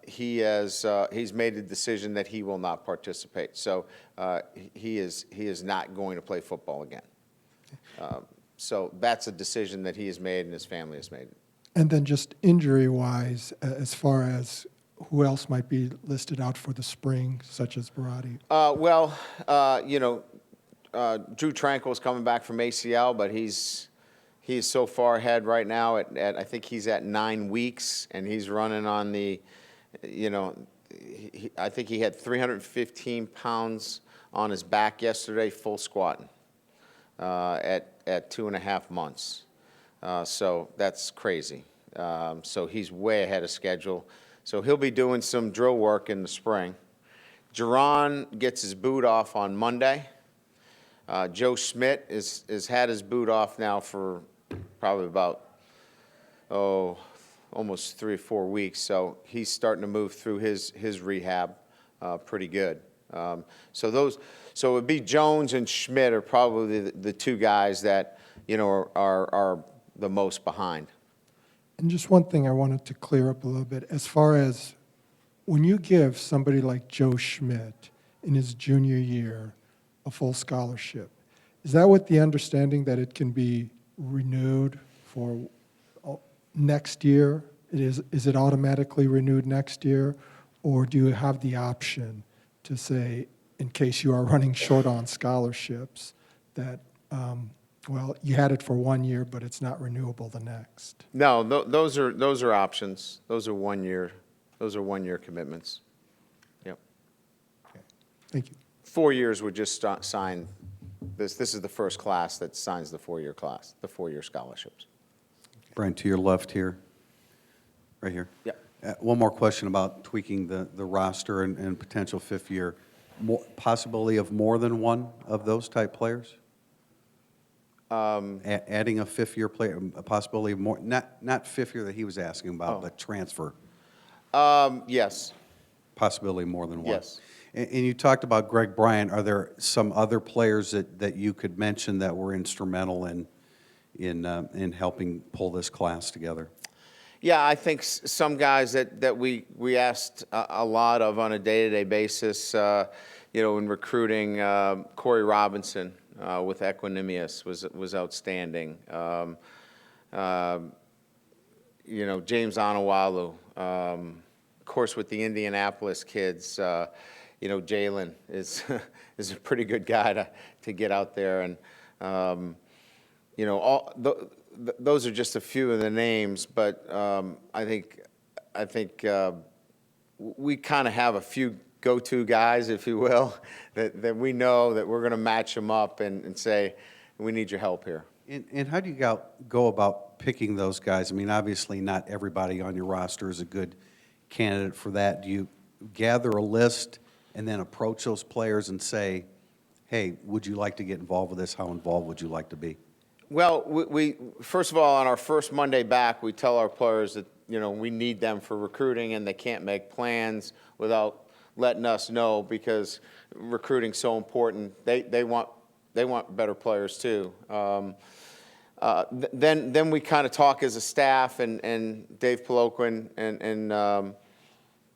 he's made a decision that he will not participate. So he is not going to play football again. So that's a decision that he has made and his family has made. And then just injury-wise, as far as who else might be listed out for the spring, such as Barati? You know, Drew Tranquil is coming back from ACL, but he's so far ahead right now at I think he's at 9 weeks, and he's running on the, you know, I think he had 315 pounds on his back yesterday, full squatting, at 2.5 months. So that's crazy. So he's way ahead of schedule. So he'll be doing some drill work in the spring. Jerron gets his boot off on Monday. Joe Schmidt has had his boot off now for probably about, almost 3 or 4 weeks. So he's starting to move through his rehab pretty good. So it would be Jones and Schmidt are probably the two guys that, you know, are the most behind. And just one thing I wanted to clear up a little bit, as far as when you give somebody like Joe Schmidt in his junior year a full scholarship, is that with the understanding that it can be renewed for next year? Is it automatically renewed next year, or do you have the option to say, in case you are running short on scholarships, that well, you had it for 1 year, but it's not renewable the next? No, those are options. Those are 1 year Those are one-year commitments. Yep. Thank you. 4 years would just sign, this is the first class that signs the 4-year class, the 4-year scholarships. Brian, to your left here, right here. Yep. One more question about tweaking the roster and potential fifth year. Possibility of more than one of those type players? Adding a fifth year player, a possibility of more, not fifth year that he was asking about, but transfer. Yes. Possibility more than one. Yes. And you talked about Greg Bryant. Are there some other players that you could mention that were instrumental in helping pull this class together? Yeah, I think some guys that we asked a lot of on a day-to-day basis, in recruiting, Corey Robinson with Equanimous was outstanding. James Onawalu, of course, with the Indianapolis kids, Jalen is is a pretty good guy to get out there, and those are just a few of the names, but I think we kind of have a few go-to guys, if you will, that we know that we're going to match them up and say, we need your help here. And how do you go about picking those guys? I mean, obviously, not everybody on your roster is a good candidate for that. Do you gather a list and then approach those players and say, hey, would you like to get involved with this? How involved would you like to be? Well, we first of all, on our first Monday back, we tell our players that, we need them for recruiting and they can't make plans without letting us know, because recruiting's so important. They want better players too. Then we kind of talk as a staff, and Dave Poloquin and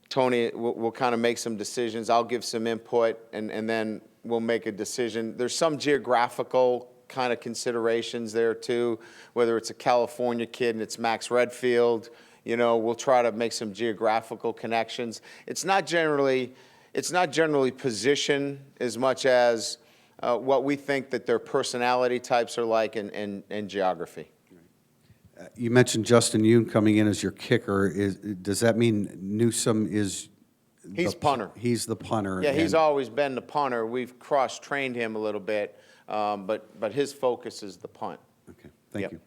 Tony will kind of make some decisions. I'll give some input, and then we'll make a decision. There's some geographical kind of considerations there too, whether it's a California kid and it's Max Redfield. We'll try to make some geographical connections. It's not generally position as much as what we think that their personality types are like, and geography. You mentioned Justin Yoon coming in as your kicker. Does that mean Newsome is? He's punter. He's the punter. Yeah, he's always been the punter. We've cross-trained him a little bit, but his focus is the punt. Okay, thank Yep. you.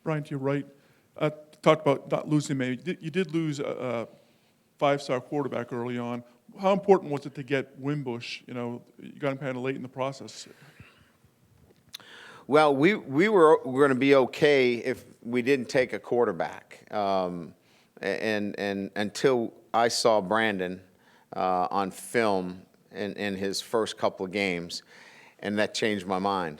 Brian, to your right, talked about not losing maybe. You did lose a five-star quarterback early on. How important was it to get Wimbush? You got him kind of late in the process. Well, we were going to be okay if we didn't take a quarterback, and until I saw Brandon on film in his first couple of games, and that changed my mind.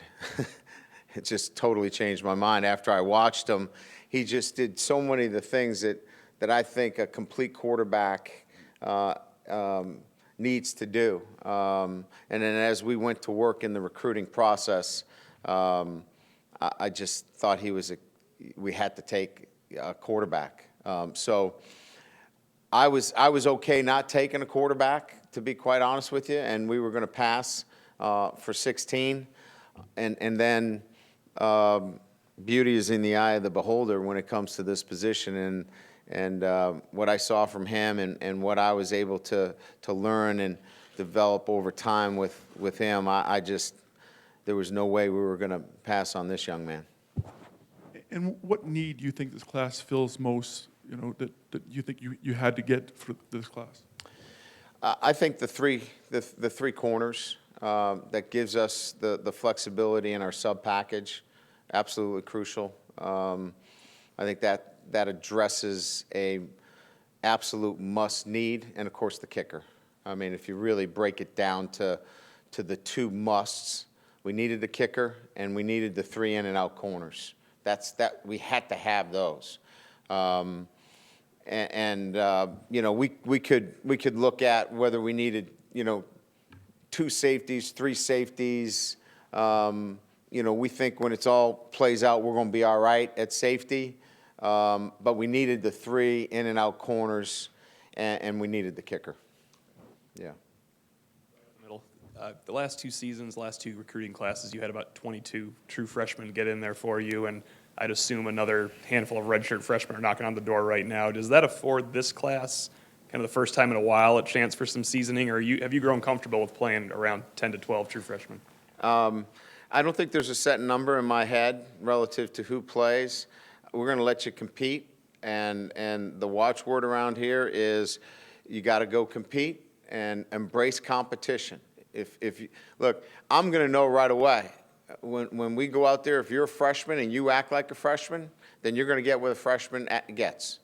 It just totally changed my mind after I watched him. He just did so many of the things that I think a complete quarterback needs to do. And then as we went to work in the recruiting process, I just thought we had to take a quarterback. So I was okay not taking a quarterback, to be quite honest with you, and we were going to pass for 16, and then beauty is in the eye of the beholder when it comes to this position, and what I saw from him and what I was able to learn and develop over time with him, there was no way we were going to pass on this young man. And what need do you think this class fills most, that you think you had to get for this class? I think the three corners that gives us the flexibility in our sub package, absolutely crucial. I think that addresses a absolute must need, and of course the kicker. I mean, if you really break it down to the two musts, we needed the kicker and we needed the 3 in and out corners. We had to have those. We could look at whether we needed 2 safeties, 3 safeties. We think when it's all plays out, we're going to be all right at safety. But we needed the 3 in and out corners, and we needed the kicker. Yeah. Middle. The last 2 seasons, last 2 recruiting classes, you had about 22 true freshmen get in there for you, and I'd assume another handful of redshirt freshmen are knocking on the door right now. Does that afford this class, kind of the first time in a while, a chance for some seasoning, or have you grown comfortable with playing around 10 to 12 true freshmen? I don't think there's a set number in my head relative to who plays. We're going to let you compete, and the watchword around here is you got to go compete and embrace competition. If you, look, I'm going to know right away when we go out there. If you're a freshman and you act like a freshman, then you're going to get what a freshman gets.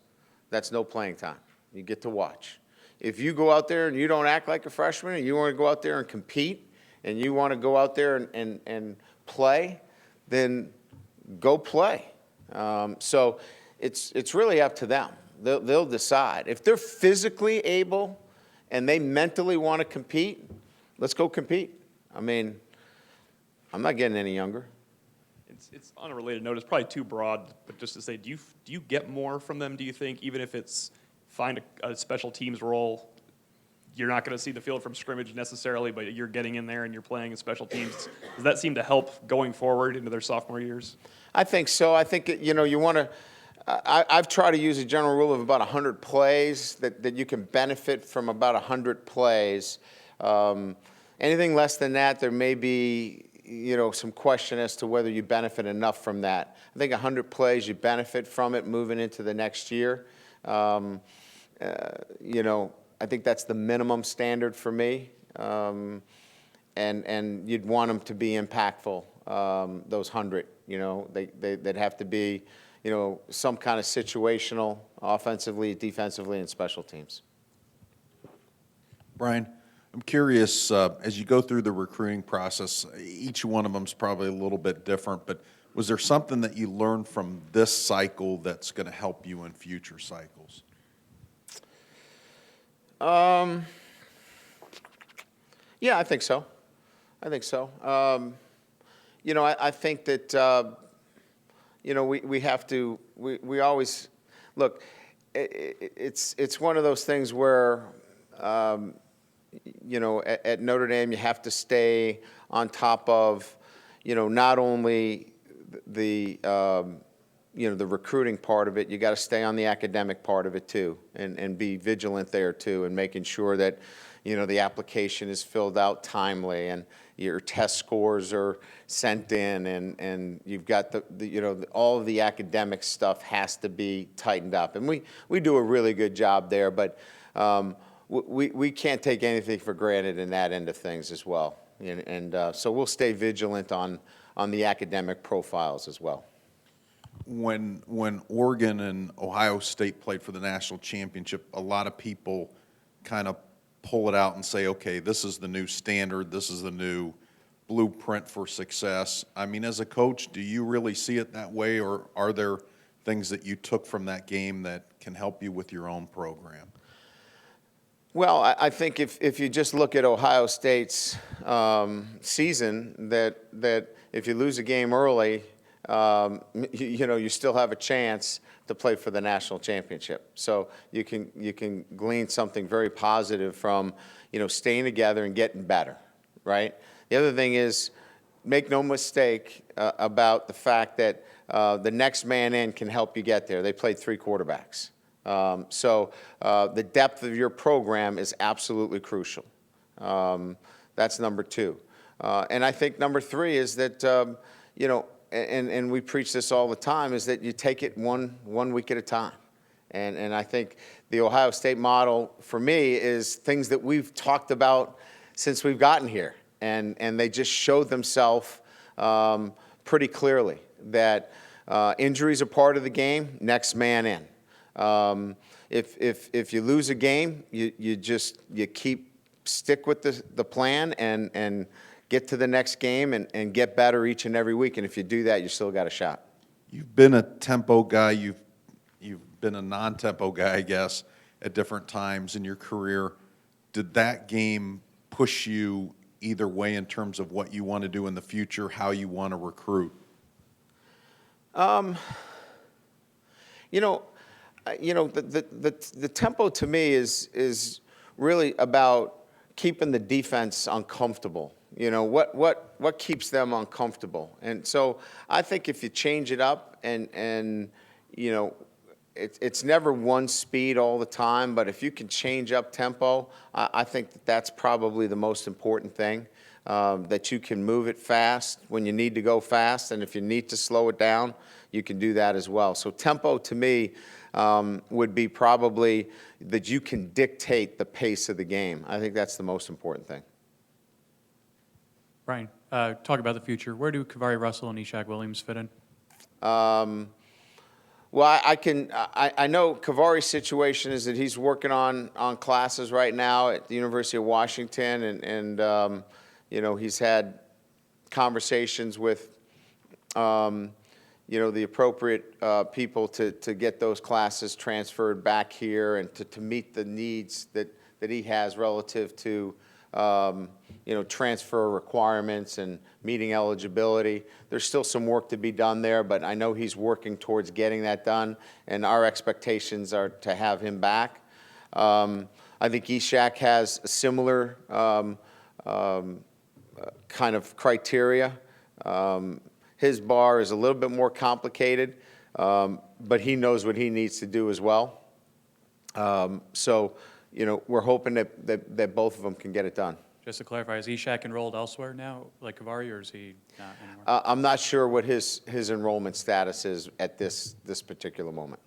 That's no playing time. You get to watch. If you go out there and you don't act like a freshman and you want to go out there and compete, and you want to go out there and play, then go play. So it's really up to them. They'll decide. If they're physically able and they mentally want to compete, let's go compete. I mean, I'm not getting any younger. It's on a related note. It's probably too broad, but just to say, do you get more from them, do you think, even if it's find a special teams role? You're not going to see the field from scrimmage necessarily, but you're getting in there and you're playing in special teams. Does that seem to help going forward into their sophomore years? I think so. I think, you want to I've tried to use a general rule of about 100 plays, that you can benefit from about 100 plays. Anything less than that, there may be, some question as to whether you benefit enough from that. I think 100 plays, you benefit from it moving into the next year. I think that's the minimum standard for me, and you'd want them to be impactful. Those 100, they'd have to be, some kind of situational, offensively, defensively, and special teams. Brian, I'm curious, as you go through the recruiting process, each one of them is probably a little bit different, but was there something that you learned from this cycle that's going to help you in future cycles? Yeah, I think so. I think that, we have to, we always, look, it's one of those things where, at Notre Dame, you have to stay on top of, not only the recruiting part of it, you got to stay on the academic part of it too, and be vigilant there too, and making sure that, the application is filled out timely and your test scores are sent in, and you've got all of the academic stuff has to be tightened up. And we do a really good job there, but we can't take anything for granted in that end of things as well. And so we'll stay vigilant on the academic profiles as well. When Oregon and Ohio State played for the national championship, a lot of people kind of pull it out and say, okay, this is the new standard, this is the new blueprint for success. I mean, as a coach, do you really see it that way, or are there things that you took from that game that can help you with your own program? Well, I think if you just look at Ohio State's season, that if you lose a game early, you still have a chance to play for the national championship. So you can glean something very positive from, staying together and getting better, right? The other thing is, make no mistake about the fact that the next man in can help you get there. They played 3 quarterbacks. So the depth of your program is absolutely crucial. That's number 2. And I think number 3 is that, and we preach this all the time, is that you take it one week at a time. And I think the Ohio State model, for me, is things that we've talked about since we've gotten here. And they just showed themselves pretty clearly that injuries are part of the game, next man in. If you lose a game, you stick with the plan and get to the next game and get better each and every week. And if you do that, you still got a shot. You've been a tempo guy. You've been a non-tempo guy, I guess, at different times in your career. Did that game push you either way in terms of what you want to do in the future, how you want to recruit? The tempo to me is really about keeping the defense uncomfortable. You know, what keeps them uncomfortable? And so I think if you change it up and you know, it's never one speed all the time, but if you can change up tempo, I think that's probably the most important thing, that you can move it fast when you need to go fast, and if you need to slow it down, you can do that as well. So tempo, to me, would be probably that you can dictate the pace of the game. I think that's the most important thing. Brian, talk about the future. Where do Kavari Russell and Ishaq Williams fit in? Well, I know Kavari's situation is that he's working on classes right now at the University of Washington, and you know, he's had conversations with, you know, the appropriate people to get those classes transferred back here and to meet the needs that he has relative to, you know, transfer requirements and meeting eligibility. There's still some work to be done there, but I know he's working towards getting that done, and our expectations are to have him back. I think Ishaq has a similar kind of criteria. His bar is a little bit more complicated, but he knows what he needs to do as well. So, you know, we're hoping that both of them can get it done. Just to clarify, is Ishaq enrolled elsewhere now, like Kavari, or is he not anymore? I'm not sure what his enrollment status is at this particular moment.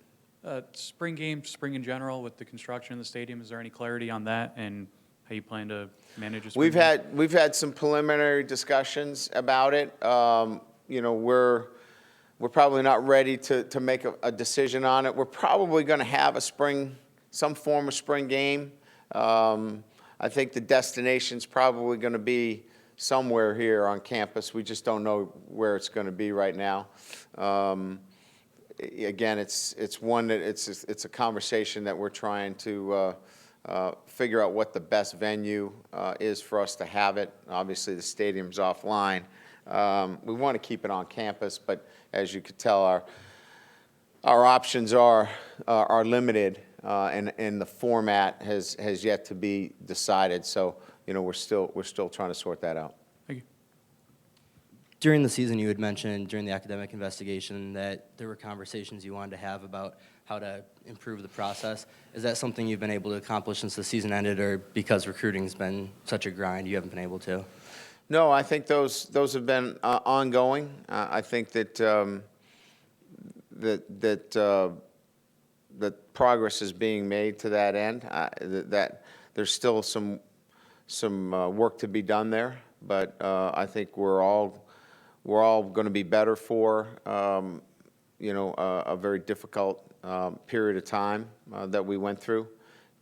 Spring game, spring in general, with the construction of the stadium, is there any clarity on that and how you plan to manage a spring game? We've had some preliminary discussions about it. You know, we're probably not ready to make a decision on it. We're probably going to have some form of spring game. I think the destination's probably going to be somewhere here on campus. We just don't know where it's going to be right now. Again, it's one that it's a conversation that we're trying to figure out what the best venue is for us to have it. Obviously, the stadium's offline. We want to keep it on campus, but as you could tell, our options are limited, and the format has yet to be decided. So, you know, we're still trying to sort that out. Thank you. During the season, you had mentioned during the academic investigation that there were conversations you wanted to have about how to improve the process. Is that something you've been able to accomplish since the season ended, or because recruiting's been such a grind, you haven't been able to? No, I think those have been ongoing. I think that that progress is being made to that end. That there's still some work to be done there, but I think we're all going to be better for you know, a very difficult period of time that we went through,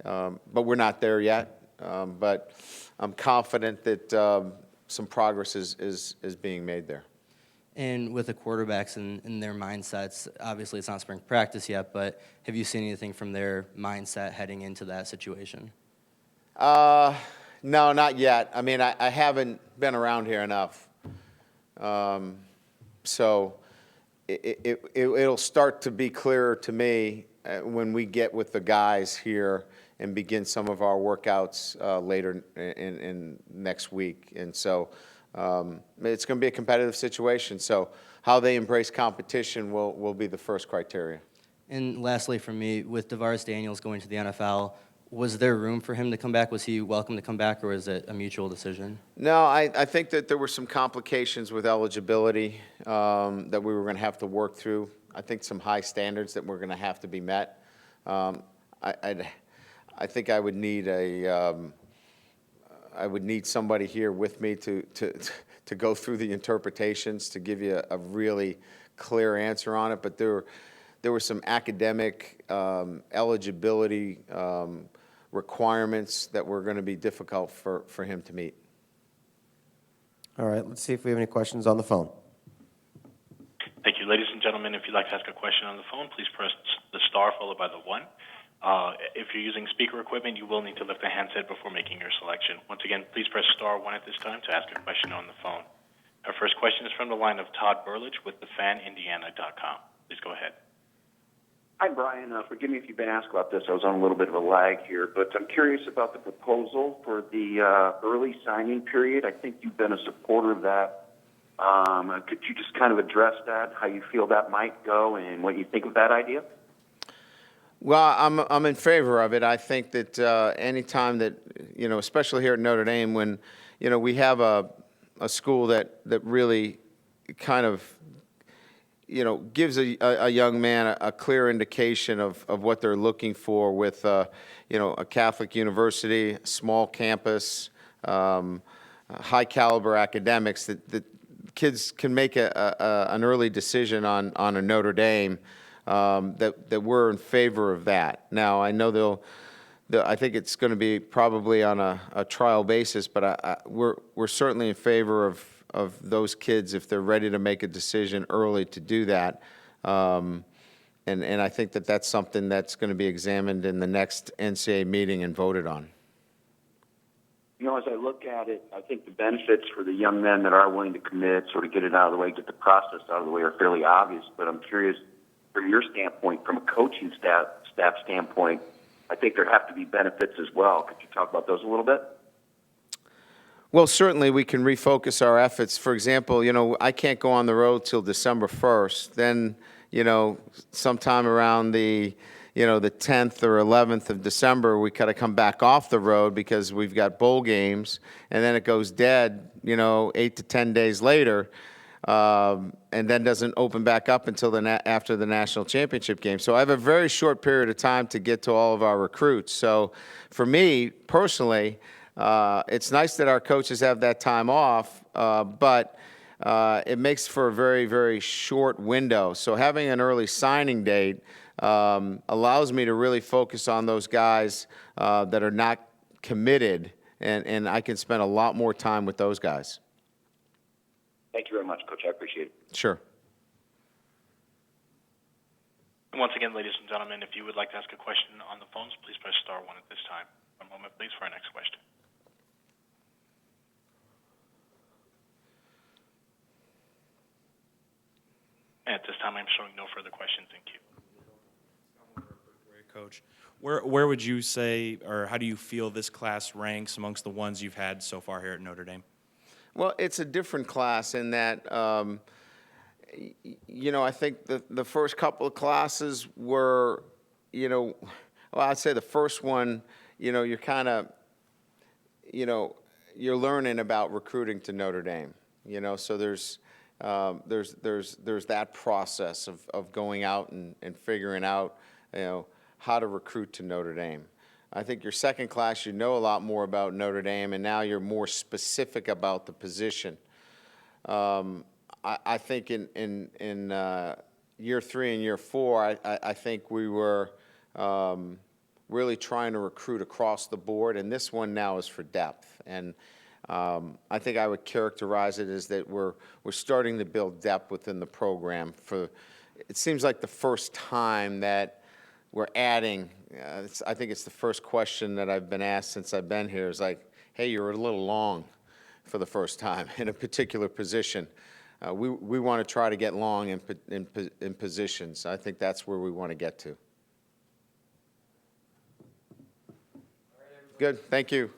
but we're not there yet. But I'm confident that some progress is being made there. And with the quarterbacks and their mindsets, obviously it's not spring practice yet, but have you seen anything from their mindset heading into that situation? No, not yet. I mean, I haven't been around here enough. So it'll start to be clearer to me when we get with the guys here and begin some of our workouts later in next week. And so it's going to be a competitive situation. So how they embrace competition will be the first criteria. And lastly from me, with DeVaris Daniels going to the NFL, was there room for him to come back? Was he welcome to come back, or was it a mutual decision? No, I think that there were some complications with eligibility that we were going to have to work through. I think some high standards that were going to have to be met. I think I would need somebody here with me to go through the interpretations to give you a really clear answer on it. But there were some academic eligibility requirements that were going to be difficult for him to meet. All right, let's see if we have any questions on the phone. Thank you. Ladies and gentlemen, if you'd like to ask a question on the phone, please press the star followed by the 1. If you're using speaker equipment, you will need to lift the handset before making your selection. Once again, please press star 1 at this time to ask a question on the phone. Our first question is from the line of Todd Burlage with thefanindiana.com. Please go ahead. Hi, Brian. Forgive me if you've been asked about this. I was on a little bit of a lag here, but I'm curious about the proposal for the early signing period. I think you've been a supporter of that. Could you just kind of address that, how you feel that might go, and what you think of that idea? Well, I'm in favor of it. I think that any time that, especially here at Notre Dame, when, we have a school that really kind of, gives a young man a clear indication of what they're looking for with, a Catholic university, small campus, high caliber academics, that kids can make an early decision on a Notre Dame, that we're in favor of that. Now, I know I think it's going to be probably on a trial basis, but we're certainly in favor of those kids if they're ready to make a decision early to do that. And I think that that's something that's going to be examined in the next NCAA meeting and voted on. As I look at it, I think the benefits for the young men that are willing to commit, sort of get it out of the way, get the process out of the way, are fairly obvious. But I'm curious, from your standpoint, from a coaching staff standpoint, I think there have to be benefits as well. Could you talk about those a little bit? Well, certainly we can refocus our efforts. For example, I can't go on the road till December 1st. Then, sometime around the 10th or 11th of December, we got to come back off the road because we've got bowl games, and then it goes dead, 8 to 10 days later, and then doesn't open back up until after the national championship game. So I have a very short period of time to get to all of our recruits. So for me, personally, it's nice that our coaches have that time off, but it makes for a very, very short window. So having an early signing date allows me to really focus on those guys that are not committed, and I can spend a lot more time with those guys. Thank you very much, Coach. I appreciate it. Sure. And once again, ladies and gentlemen, if you would like to ask a question on the phones, please press star 1 at this time. One moment, please, for our next question. And at this time, I'm showing no further questions in queue. Coach, where would you say, or how do you feel this class ranks amongst the ones you've had so far here at Notre Dame? Well, it's a different class in that, I think the first couple of classes were, well, I'd say the first one, you're kind of, you're learning about recruiting to Notre Dame, so there's that process of going out and figuring out, how to recruit to Notre Dame. I think your second class, you know a lot more about Notre Dame, and now you're more specific about the position. I think in year 3 and year 4, I think we were really trying to recruit across the board, and this one now is for depth. And I think I would characterize it as that we're starting to build depth within the program. It seems like the first time that we're adding, I think it's the first question that I've been asked since I've been here is like, hey, you're a little long for the first time in a particular position. We want to try to get long in positions. I think that's where we want to get to. Good, thank you.